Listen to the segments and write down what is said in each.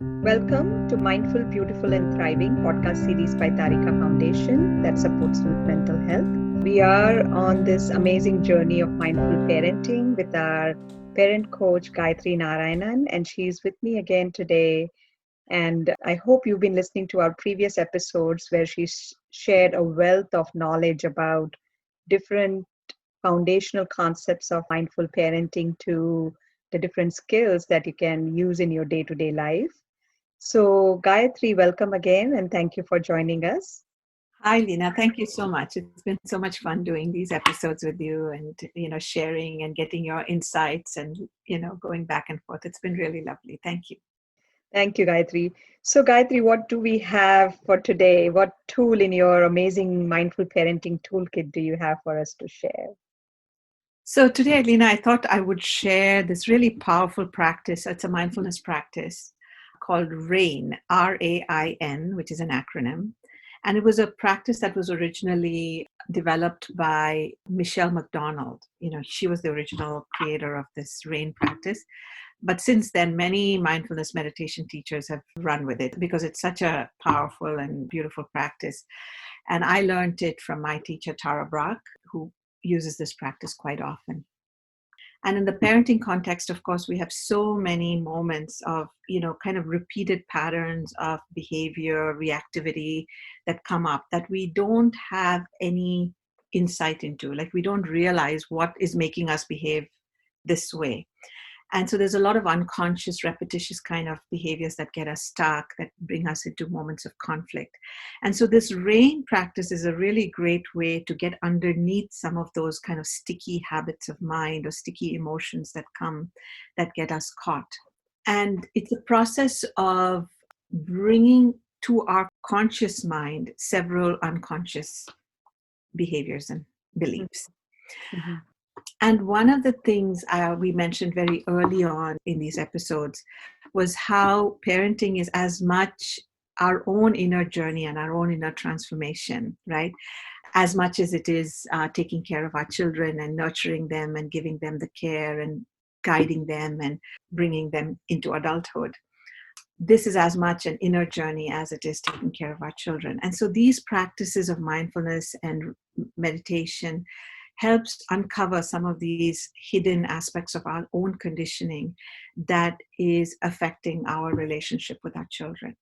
Welcome to Mindful, Beautiful, and Thriving podcast series by Tarika Foundation that supports youth mental health. We are on this amazing journey of mindful parenting with our parent coach, Gayathri Narayanan, and she's with me again today. And I hope you've been listening to our previous episodes where she shared a wealth of knowledge about different foundational concepts of mindful parenting to the different skills that you can use in your day to day life. So, Gayatri, welcome again and thank you for joining us. Hi, Leena. Thank you so much. It's been so much fun doing these episodes with you and, sharing and getting your insights and, going back and forth. It's been really lovely. Thank you. Thank you, Gayatri. So, Gayatri, what do we have for today? What tool in your amazing mindful parenting toolkit do you have for us to share? So today, Leena, I thought I would share this really powerful practice. It's a mindfulness practice called RAIN, RAIN, which is an acronym. And it was a practice that was originally developed by Michelle McDonald. She was the original creator of this RAIN practice. But since then, many mindfulness meditation teachers have run with it because it's such a powerful and beautiful practice. And I learned it from my teacher, Tara Brach, who uses this practice quite often. And in the parenting context, of course, we have so many moments of, kind of repeated patterns of behavior, reactivity that come up that we don't have any insight into. Like we don't realize what is making us behave this way. And so there's a lot of unconscious, repetitious kind of behaviors that get us stuck, that bring us into moments of conflict. And so this RAIN practice is a really great way to get underneath some of those kind of sticky habits of mind or sticky emotions that come that get us caught. And it's a process of bringing to our conscious mind several unconscious behaviors and beliefs. Mm-hmm. And one of the things we mentioned very early on in these episodes was how parenting is as much our own inner journey and our own inner transformation, right? As much as it is taking care of our children and nurturing them and giving them the care and guiding them and bringing them into adulthood. This is as much an inner journey as it is taking care of our children. And so these practices of mindfulness and meditation helps uncover some of these hidden aspects of our own conditioning that is affecting our relationship with our children.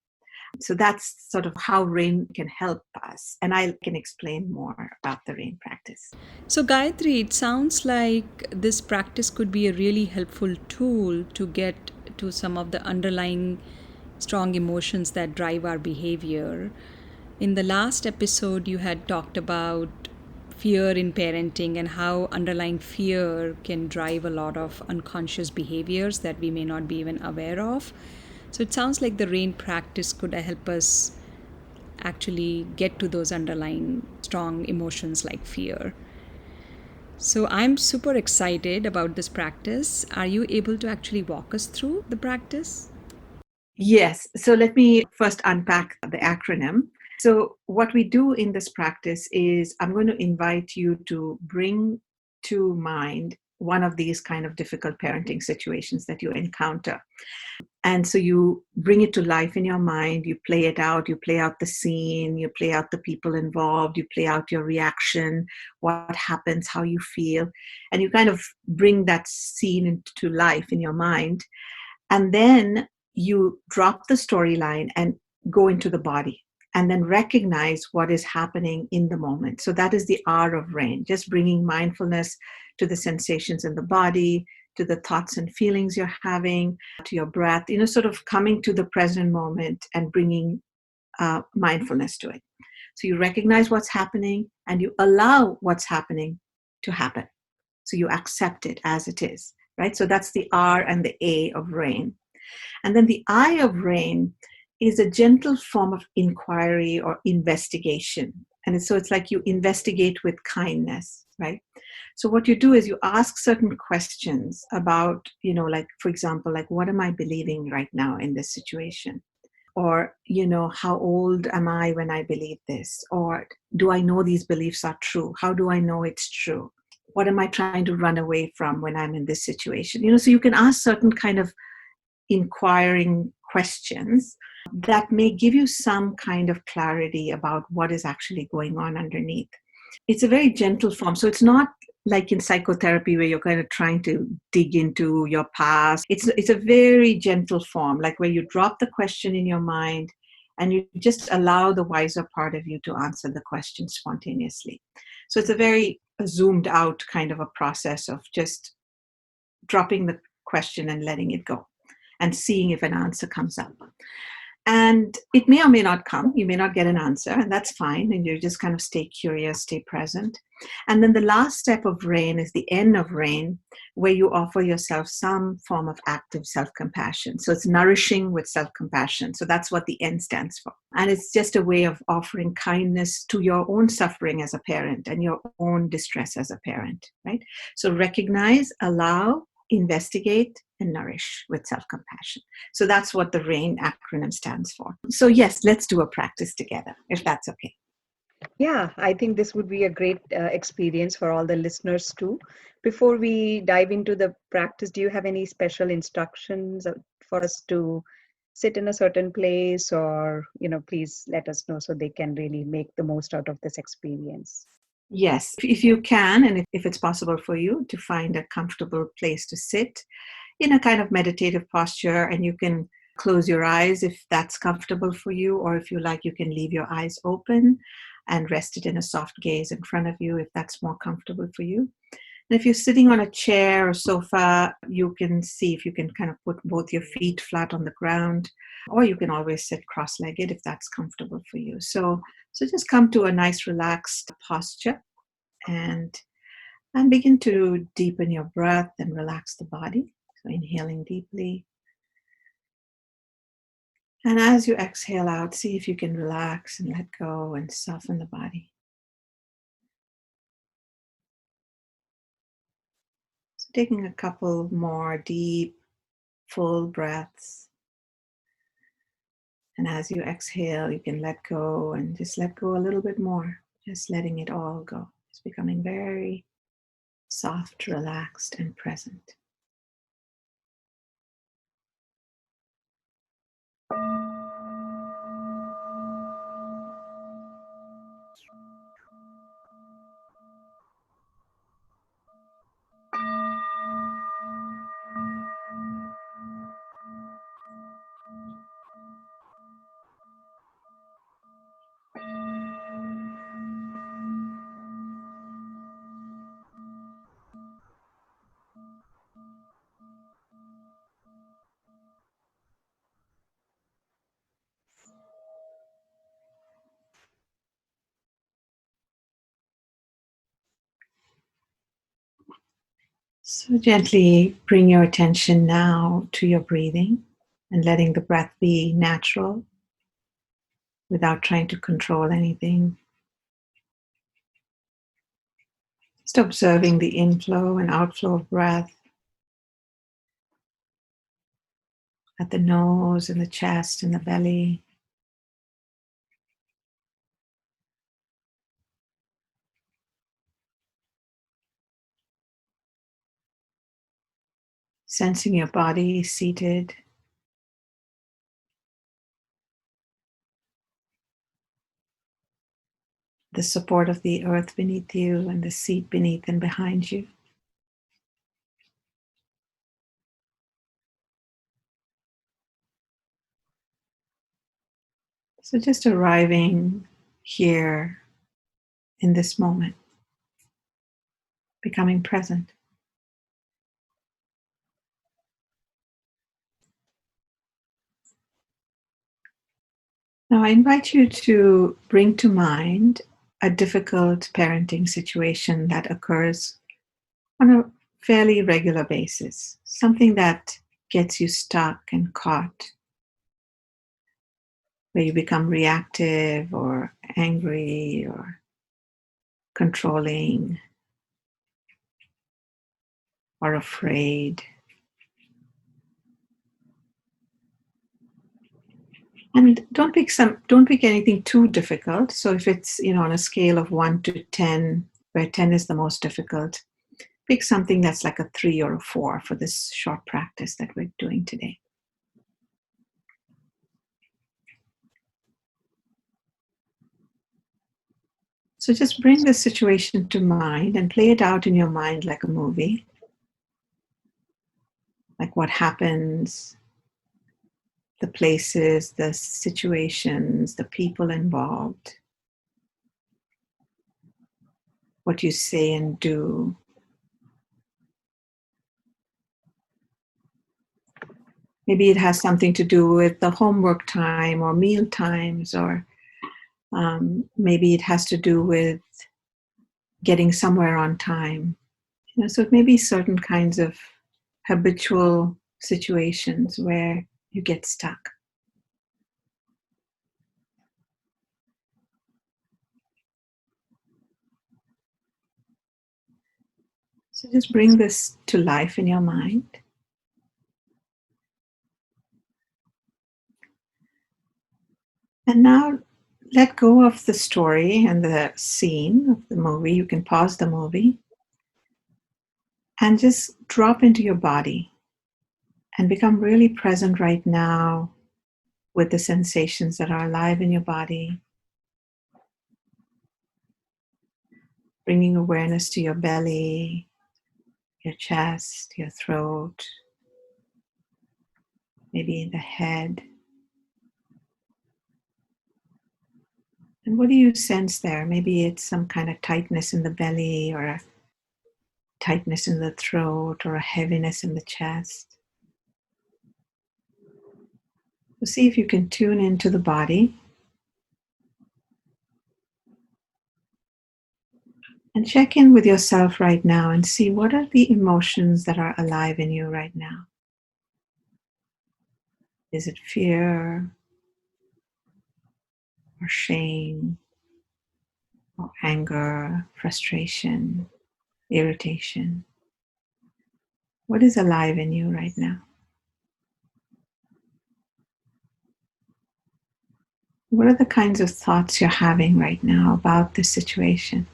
So that's sort of how RAIN can help us. And I can explain more about the RAIN practice. So, Gayatri, it sounds like this practice could be a really helpful tool to get to some of the underlying strong emotions that drive our behavior. In the last episode, you had talked about fear in parenting and how underlying fear can drive a lot of unconscious behaviors that we may not be even aware of. So, it sounds like the RAIN practice could help us actually get to those underlying strong emotions like fear. So I'm super excited about this practice. Are you able to actually walk us through the practice? Yes. So let me first unpack the acronym. So what we do in this practice is I'm going to invite you to bring to mind one of these kind of difficult parenting situations that you encounter. And so you bring it to life in your mind, you play it out, you play out the scene, you play out the people involved, you play out your reaction, what happens, how you feel, and you kind of bring that scene into life in your mind. And then you drop the storyline and go into the body and then recognize what is happening in the moment. So that is the R of RAIN, just bringing mindfulness to the sensations in the body, to the thoughts and feelings you're having, to your breath, sort of coming to the present moment and bringing mindfulness to it. So you recognize what's happening and you allow what's happening to happen. So you accept it as it is, right? So that's the R and the A of RAIN. And then the I of RAIN is a gentle form of inquiry or investigation. And so it's like you investigate with kindness, right? So what you do is you ask certain questions about, like, for example, like, what am I believing right now in this situation? Or, how old am I when I believe this? Or do I know these beliefs are true? How do I know it's true? What am I trying to run away from when I'm in this situation? So you can ask certain kind of inquiring questions that may give you some kind of clarity about what is actually going on underneath. It's a very gentle form. So it's not like in psychotherapy where you're kind of trying to dig into your past. It's a very gentle form, like where you drop the question in your mind and you just allow the wiser part of you to answer the question spontaneously. So it's a very zoomed out kind of a process of just dropping the question and letting it go and seeing if an answer comes up. And it may or may not come. You may not get an answer, and that's fine. And you just kind of stay curious, stay present. And then the last step of RAIN is the end of RAIN, where you offer yourself some form of active self-compassion. So it's nourishing with self-compassion. So that's what the N stands for. And it's just a way of offering kindness to your own suffering as a parent and your own distress as a parent, right? So recognize, allow, investigate, and nourish with self-compassion. So that's what the RAIN acronym stands for. So yes, let's do a practice together, if that's okay. Yeah, I think this would be a great experience for all the listeners too. Before we dive into the practice, do you have any special instructions for us to sit in a certain place, or, please let us know so they can really make the most out of this experience? Yes, if you can, and if it's possible for you to find a comfortable place to sit in a kind of meditative posture, and you can close your eyes if that's comfortable for you, or if you like, you can leave your eyes open and rest it in a soft gaze in front of you if that's more comfortable for you. And if you're sitting on a chair or sofa, you can see if you can kind of put both your feet flat on the ground, or you can always sit cross-legged if that's comfortable for you. So just come to a nice relaxed posture and begin to deepen your breath and relax the body. So inhaling deeply. And as you exhale out, see if you can relax and let go and soften the body. So taking a couple more deep, full breaths. And as you exhale, you can let go and just let go a little bit more, just letting it all go. It's becoming very soft, relaxed, and present. So gently bring your attention now to your breathing and letting the breath be natural without trying to control anything. Just observing the inflow and outflow of breath at the nose and the chest and the belly. Sensing your body seated. The support of the earth beneath you and the seat beneath and behind you. So just arriving here in this moment, becoming present. Now I invite you to bring to mind a difficult parenting situation that occurs on a fairly regular basis, something that gets you stuck and caught, where you become reactive or angry or controlling or afraid. And don't pick anything too difficult. So if it's, on a scale of 1 to 10, where 10 is the most difficult, pick something that's like a 3 or a 4 for this short practice that we're doing today. So just bring this situation to mind and play it out in your mind like a movie. Like what happens, the places, the situations, the people involved, what you say and do. Maybe it has something to do with the homework time or meal times, or maybe it has to do with getting somewhere on time. So it may be certain kinds of habitual situations where you get stuck. So just bring this to life in your mind. And now let go of the story and the scene of the movie. You can pause the movie and just drop into your body and become really present right now with the sensations that are alive in your body. Bringing awareness to your belly, your chest, your throat, maybe the head. And what do you sense there? Maybe it's some kind of tightness in the belly, or a tightness in the throat, or a heaviness in the chest. So see if you can tune into the body and check in with yourself right now and see what are the emotions that are alive in you right now. Is it fear or shame or anger, frustration, irritation? What is alive in you right now? What are the kinds of thoughts you're having right now about this situation?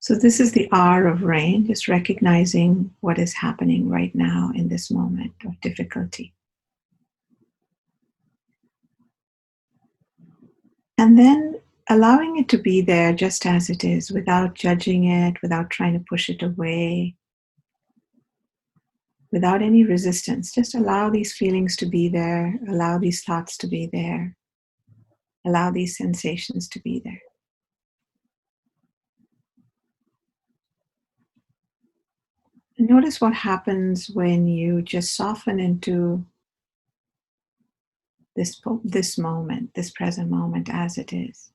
So this is the R of rain, just recognizing what is happening right now in this moment of difficulty. And then allowing it to be there just as it is, without judging it, without trying to push it away, without any resistance. Just allow these feelings to be there, allow these thoughts to be there, allow these sensations to be there. And notice what happens when you just soften into this moment, this present moment as it is.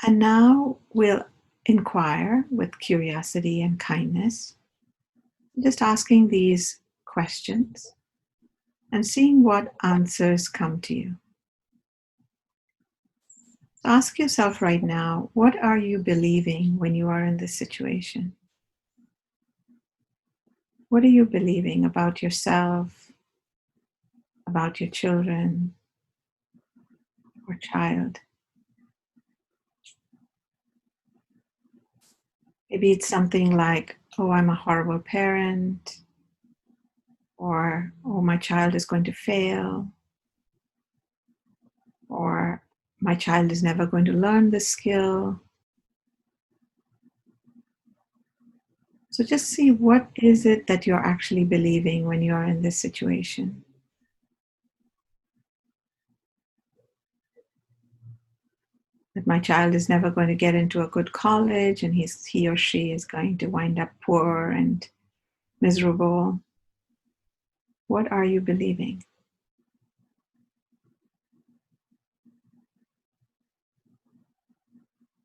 And now we'll inquire with curiosity and kindness, just asking these questions and seeing what answers come to you. Ask yourself right now, what are you believing when you are in this situation? What are you believing about yourself, about your children or child? Maybe it's something like, oh, I'm a horrible parent, or, oh, my child is going to fail, or my child is never going to learn this skill. So just see, what is it that you're actually believing when you're in this situation? That my child is never going to get into a good college and he or she is going to wind up poor and miserable. What are you believing?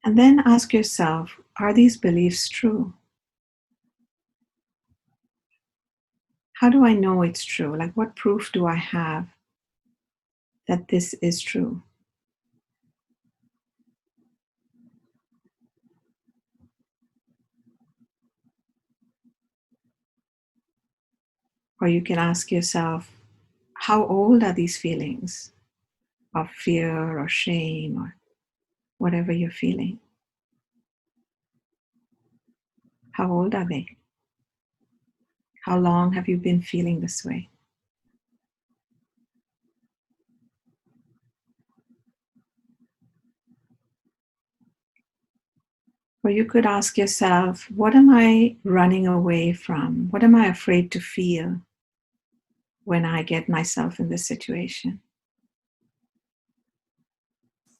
And then ask yourself, are these beliefs true? How do I know it's true? Like, what proof do I have that this is true? Or you can ask yourself, how old are these feelings? of fear or shame or whatever you're feeling. How old are they? How long have you been feeling this way? Or you could ask yourself, what am I running away from? What am I afraid to feel when I get myself in this situation?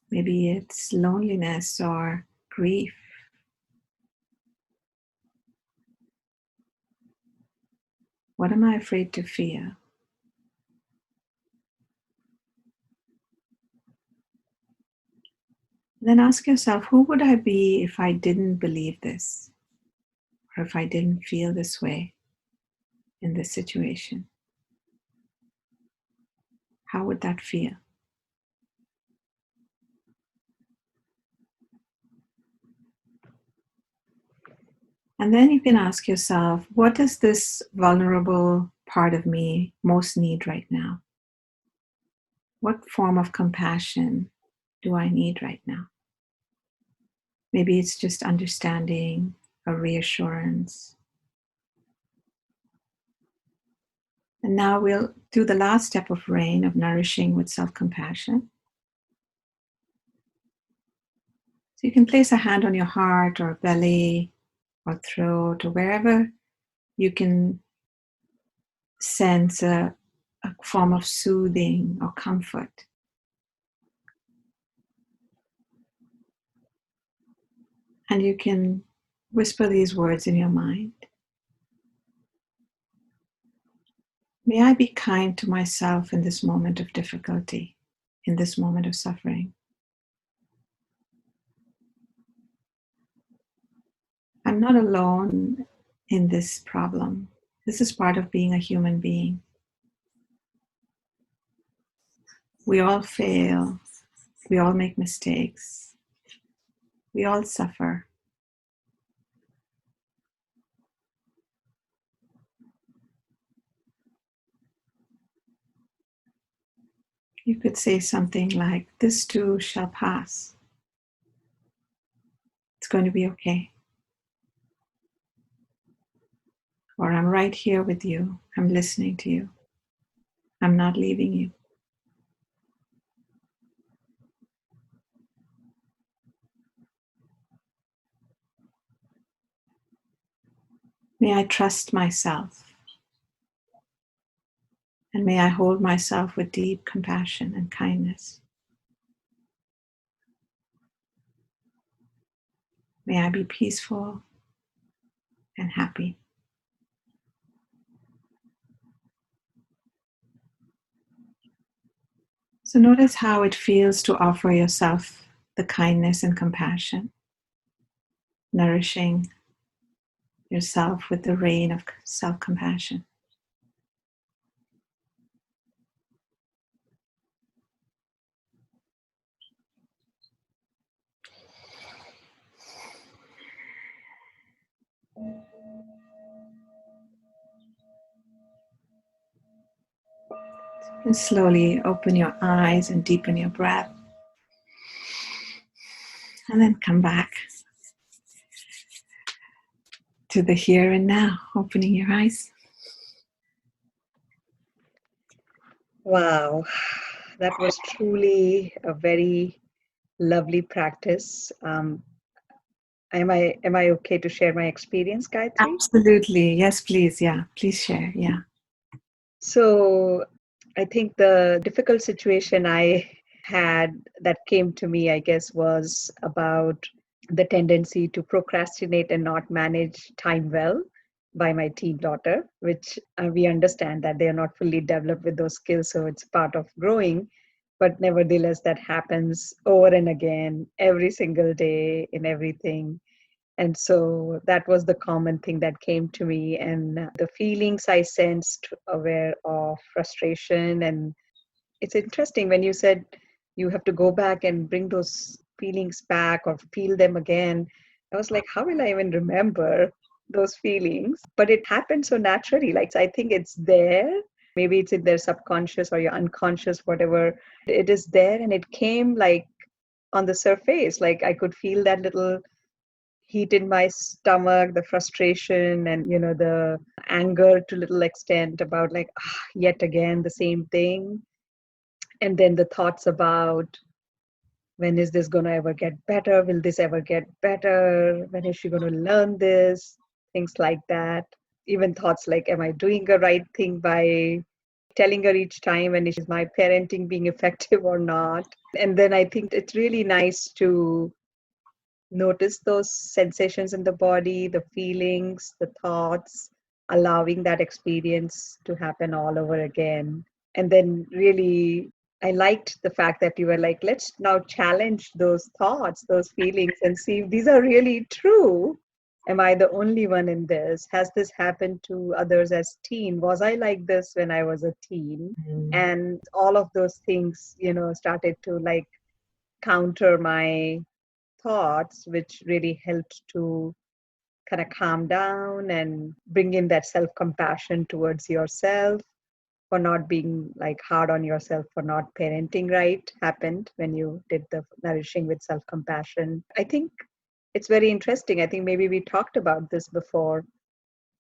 Maybe it's loneliness or grief. What am I afraid to feel? Then ask yourself, who would I be if I didn't believe this? Or if I didn't feel this way in this situation? How would that feel? And then you can ask yourself, what does this vulnerable part of me most need right now? What form of compassion do I need right now? Maybe it's just understanding, a reassurance. And now we'll do the last step of RAIN, of nourishing with self-compassion. So you can place a hand on your heart or belly or throat or wherever you can sense a form of soothing or comfort. And you can whisper these words in your mind. May I be kind to myself in this moment of difficulty, in this moment of suffering. I'm not alone in this problem. This is part of being a human being. We all fail. We all make mistakes. We all suffer. You could say something like, this too shall pass. It's going to be okay. Or I'm right here with you. I'm listening to you. I'm not leaving you. May I trust myself. And may I hold myself with deep compassion and kindness. May I be peaceful and happy. So notice how it feels to offer yourself the kindness and compassion, nourishing yourself with the rain of self-compassion. And slowly open your eyes and deepen your breath. And then come back to the here and now, opening your eyes. Wow, that was truly a very lovely practice. Am I okay to share my experience, Gayatri? Absolutely. Yes, please. Yeah, please share. Yeah. So I think the difficult situation I had that came to me, I guess, was about the tendency to procrastinate and not manage time well by my teen daughter, which we understand that they are not fully developed with those skills. So it's part of growing. But nevertheless, that happens over and again, every single day in everything. And so that was the common thing that came to me. And the feelings I sensed were of frustration. And it's interesting when you said you have to go back and bring those feelings back or feel them again. I was like, how will I even remember those feelings? But it happened so naturally. Like, I think it's there. Maybe it's in their subconscious or your unconscious, whatever. It is there, and it came like on the surface. Like I could feel that little heat in my stomach, the frustration, and the anger to little extent about like, yet again the same thing. And then the thoughts about, when is this going to ever get better? Will this ever get better? When is she going to learn this? Things like that. Even thoughts like, am I doing the right thing by telling her each time, and is my parenting being effective or not? And then I think it's really nice to notice those sensations in the body, the feelings, the thoughts, allowing that experience to happen all over again. And then really, I liked the fact that you were like, let's now challenge those thoughts, those feelings, and see if these are really true. Am I the only one in this? Has this happened to others as teen? Was I like this when I was a teen? And all of those things, started to like counter my thoughts, which really helped to kind of calm down and bring in that self compassion towards yourself, for not being like hard on yourself for not parenting right happened when you did the nourishing with self compassion. I think it's very interesting. I think maybe we talked about this before.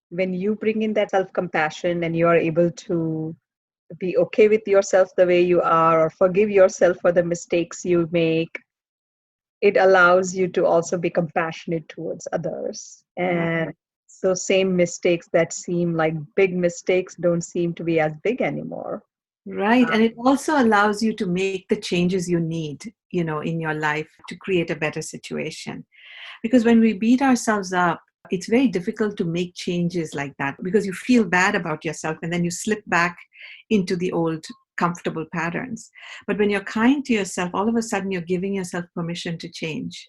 When you bring in that self compassion and you are able to be okay with yourself the way you are, or forgive yourself for the mistakes you make, it allows you to also be compassionate towards others. And those same mistakes that seem like big mistakes don't seem to be as big anymore. Right. And it also allows you to make the changes you need, in your life to create a better situation. Because when we beat ourselves up, it's very difficult to make changes like that because you feel bad about yourself and then you slip back into the old comfortable patterns. But when you're kind to yourself, all of a sudden you're giving yourself permission to change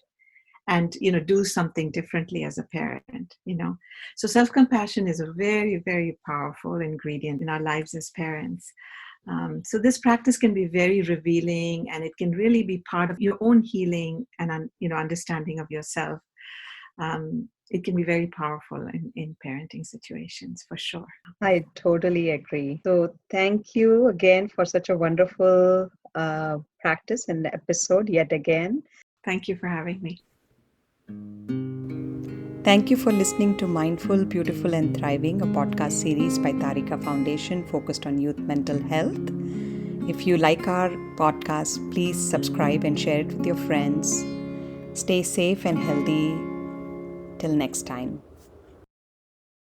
and do something differently as a parent. So self-compassion is a very, very powerful ingredient in our lives as parents. So this practice can be very revealing, and it can really be part of your own healing and understanding of yourself. It can be very powerful in parenting situations, for sure. I totally agree. So thank you again for such a wonderful practice and episode yet again. Thank you for having me. Thank you for listening to Mindful, Beautiful and Thriving, a podcast series by Tarika Foundation focused on youth mental health. If you like our podcast, please subscribe and share it with your friends. Stay safe and healthy. Till next time.